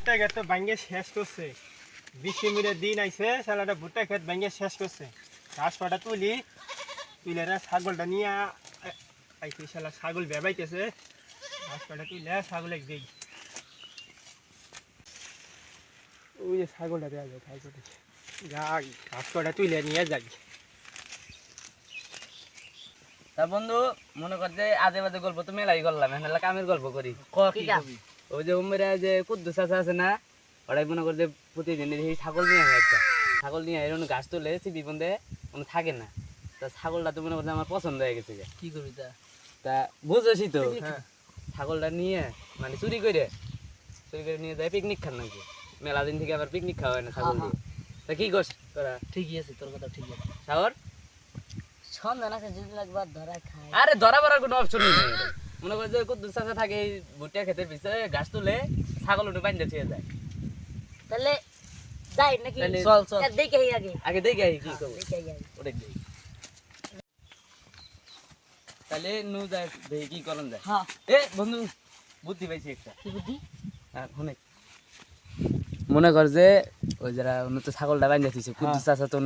ভুট্টা ক্ষেত ভাঙ্গে শেষ করছে। বৃষ্টি মিলে দিন আইছে, শালাটা ভুট্টা ক্ষেত ভাঙ্গে শেষ করছে। ঘাস পাটা তুলে ছাগলটা নিয়ে আইছি, শালা ছাগল বেবাইতেছে। ঘাস পাটা তুলে ছাগলে দিই। ওই যে ছাগলটা দেওয়া যায়, ছাগলটা যা ঘাস পাটা তুলে নিয়ে যাই। তা বন্ধু মনে কর যে আজে বাজে গল্প তো মেলাই করলাম, এখন কামের গল্প করি। ওই যে উমেরা যে কুদ্দুস চাচা আছে না, ওরাই মনে কর যে প্রতিদিন এই ছাগল নিয়ে হয় একটা ছাগল নিয়ে এরকম ঘাস তুলে চিপি বন্ধে মানে থাকে না। তা ছাগলটা তো মনে করছে আমার পছন্দ হয়ে গেছে। কি করবি তা বুঝেছি তো, ছাগলটা নিয়ে মানে চুরি করে নিয়ে যায় পিকনিক খান নাকি। মেলা দিন থেকে আবার পিকনিক খাওয়া হয় না ছাগল দিয়ে। তা কি করছ তোরা? ঠিকই আছে, তোর কথা ঠিক আছে। সাগর সন্ধান আছে, যদি একবার ধরা খায়। আরে ধরা পড়ার কোনো অপশন নেই। মনে করে যে কুদ্দুস চাচা থাকে এই ভুট্টা খেতে পিছনে ঘাস তুলে ছাগল উঠে পানি দিয়ে যায়। তাহলে যাই নাকি? তাহলে- চল চল, দেখে আগে আগে দেখে আই কি করবো, দেখে আগে। ওটাই দেখি। তাহলে নু যায় দেখি কি করন যায়। হ্যাঁ, এ বন্ধু বুদ্ধি পাইছি একটা। কি বুদ্ধি? মনে কর যে ওই যারা তো ছাগলটা বাইন যাচ্ছে কুদ্দুস চাচা তো